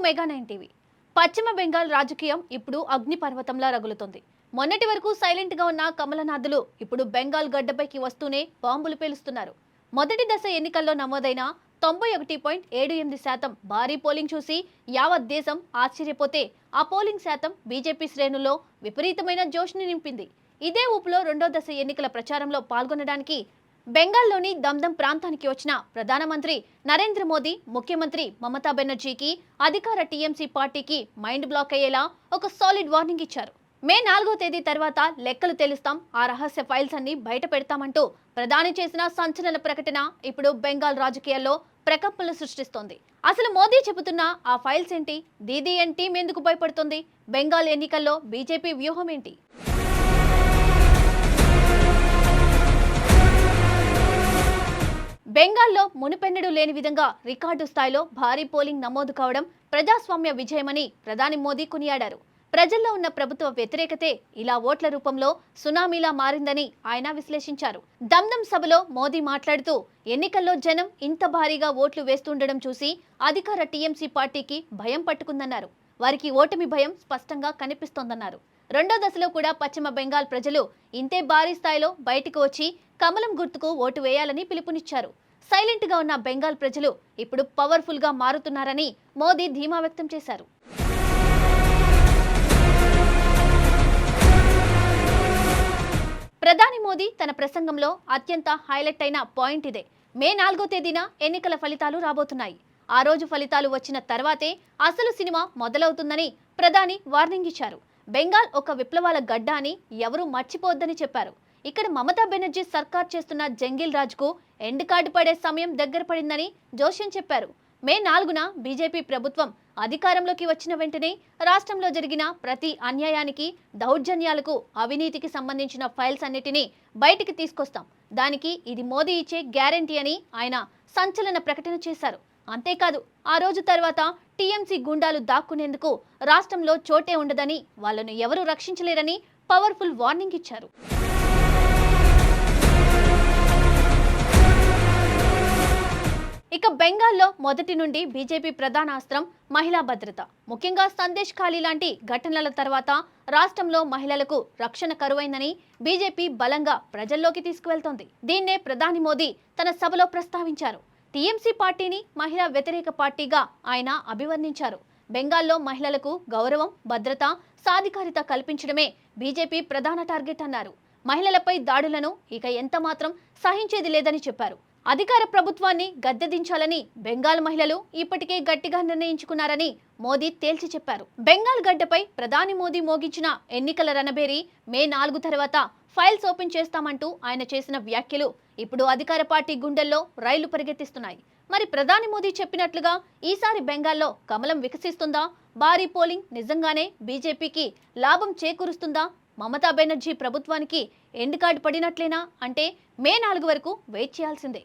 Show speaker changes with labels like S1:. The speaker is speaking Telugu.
S1: Mega 9 TV. పశ్చిమ బెంగాల్ రాజకీయం ఇప్పుడు అగ్నిపర్వతంలా రగులుతోంది. మొన్నటి వరకు సైలెంట్ గా ఉన్న కమలనాథులు ఇప్పుడు బెంగాల్ గడ్డపైకి వస్తూనే బాంబులు పేలుస్తున్నారు. మొదటి దశ ఎన్నికల్లో నమోదైన 91.78% భారీ పోలింగ్ చూసి యావత్ దేశం ఆశ్చర్యపోతే ఆ పోలింగ్ శాతం బీజేపీ శ్రేణుల్లో విపరీతమైన జోష్ని నింపింది. ఇదే ఊపులో రెండో దశ ఎన్నికల ప్రచారంలో పాల్గొనడానికి బెంగాల్లోని దమ్దమ్ ప్రాంతానికి వచ్చిన ప్రధానమంత్రి నరేంద్ర మోదీ, ముఖ్యమంత్రి మమతా బెనర్జీకి అధికార టీఎంసీ పార్టీకి మైండ్ బ్లాక్ అయ్యేలా ఒక సాలిడ్ వార్నింగ్ ఇచ్చారు. మే 4వ తేదీ తర్వాత లెక్కలు తెలుస్తాం, ఆ రహస్య ఫైల్స్ అన్ని బయట పెడతామంటూ ప్రధాని చేసిన సంచలన ప్రకటన ఇప్పుడు బెంగాల్ రాజకీయాల్లో ప్రకంపనలు సృష్టిస్తోంది. అసలు మోదీ చెబుతున్న ఆ ఫైల్స్ ఏంటి? దీదీ అండ్ టీం ఎందుకు భయపడుతుంది? బెంగాల్ ఎన్నికల్లో బీజేపీ వ్యూహం ఏంటి? బెంగాల్లో మునుపెన్నడూ లేని విధంగా రికార్డు స్థాయిలో భారీ పోలింగ్ నమోదు కావడం ప్రజాస్వామ్య విజయమని ప్రధాని మోదీ కొనియాడారు. ప్రజల్లో ఉన్న ప్రభుత్వ వ్యతిరేకతే ఇలా ఓట్ల రూపంలో సునామీలా మారిందని ఆయన విశ్లేషించారు. దమ్దమ్ సభలో మోదీ మాట్లాడుతూ ఎన్నికల్లో జనం ఇంత భారీగా ఓట్లు వేస్తుండడం చూసి అధికార టీఎంసీ పార్టీకి భయం పట్టుకుందన్నారు. వారికి ఓటమి భయం స్పష్టంగా కనిపిస్తోందన్నారు. రెండో దశలో కూడా పశ్చిమ బెంగాల్ ప్రజలు ఇంతే భారీ స్థాయిలో బయటకు వచ్చి కమలం గుర్తుకు ఓటు వేయాలని పిలుపునిచ్చారు. సైలెంట్ గా ఉన్న బెంగాల్ ప్రజలు ఇప్పుడు పవర్ఫుల్ గా మారుతున్నారని మోదీ ధీమా వ్యక్తం చేశారు. ప్రధాని మోదీ తన ప్రసంగంలో అత్యంత హైలైట్ అయిన పాయింట్ ఇదే. మే 4వ తేదీన ఎన్నికల ఫలితాలు రాబోతున్నాయి. ఆ రోజు ఫలితాలు వచ్చిన తర్వాతే అసలు సినిమా మొదలవుతుందని ప్రధాని వార్నింగ్ ఇచ్చారు. బెంగాల్ ఒక విప్లవాల గడ్డ అని ఎవరూ మర్చిపోవద్దని చెప్పారు. ఇక్కడ మమతా బెనర్జీ సర్కార్ చేస్తున్న జంగిల్ రాజ్కు ఎండ్ కార్డు పడే సమయం దగ్గర పడిందని జోష్యం చెప్పారు. మే 4న బీజేపీ ప్రభుత్వం అధికారంలోకి వచ్చిన వెంటనే రాష్ట్రంలో జరిగిన ప్రతి అన్యాయానికి, దౌర్జన్యాలకు, అవినీతికి సంబంధించిన ఫైల్స్ అన్నిటినీ బయటికి తీసుకొస్తాం. దానికి ఇది మోదీ ఇచ్చే గ్యారంటీ అని ఆయన సంచలన ప్రకటన చేశారు. అంతేకాదు, ఆ రోజు తర్వాత టీఎంసీ గుండాలు దాక్కునేందుకు రాష్ట్రంలో చోటే ఉండదని, వాళ్లను ఎవరూ రక్షించలేరని పవర్ఫుల్ వార్నింగ్ ఇచ్చారు. ఇక బెంగాల్లో మొదటి నుండి బీజేపీ ప్రధాన అస్త్రం మహిళా భద్రత. ముఖ్యంగా సందేశ్ ఖాళీ లాంటి ఘటనల తర్వాత రాష్ట్రంలో మహిళలకు రక్షణ కరువైందని బీజేపీ బలంగా ప్రజల్లోకి తీసుకువెళ్తోంది. దీన్నే ప్రధాని మోదీ తన సభలో ప్రస్తావించారు. టీఎంసీ పార్టీని మహిళా వ్యతిరేక పార్టీగా ఆయన అభివర్ణించారు. బెంగాల్లో మహిళలకు గౌరవం, భద్రత, సాధికారిత కల్పించడమే బీజేపీ ప్రధాన టార్గెట్ అన్నారు. మహిళలపై దాడులను ఇక ఎంత మాత్రం సహించేది లేదని చెప్పారు. అధికార ప్రభుత్వాన్ని గద్దెదించాలని బెంగాల్ మహిళలు ఇప్పటికే గట్టిగా నిర్ణయించుకున్నారని మోదీ తేల్చి చెప్పారు. బెంగాల్ గడ్డపై ప్రధాని మోదీ మోగించిన ఎన్నికల రణబేరి మే 4 తర్వాత ఫైల్స్ ఓపెన్ చేస్తామంటూ ఆయన చేసిన వ్యాఖ్యలు ఇప్పుడు అధికార పార్టీ గుండెల్లో రైళ్లు పరిగెత్తిస్తున్నాయి. మరి ప్రధాని మోదీ చెప్పినట్లుగా ఈసారి బెంగాల్లో కమలం వికసిస్తుందా? భారీ పోలింగ్ నిజంగానే బీజేపీకి లాభం చేకూరుస్తుందా? మమతా బెనర్జీ ప్రభుత్వానికి ఎండ్ కార్డు పడినట్లేనా అంటే మే 4 వరకు వెయిట్ చేయాల్సిందే.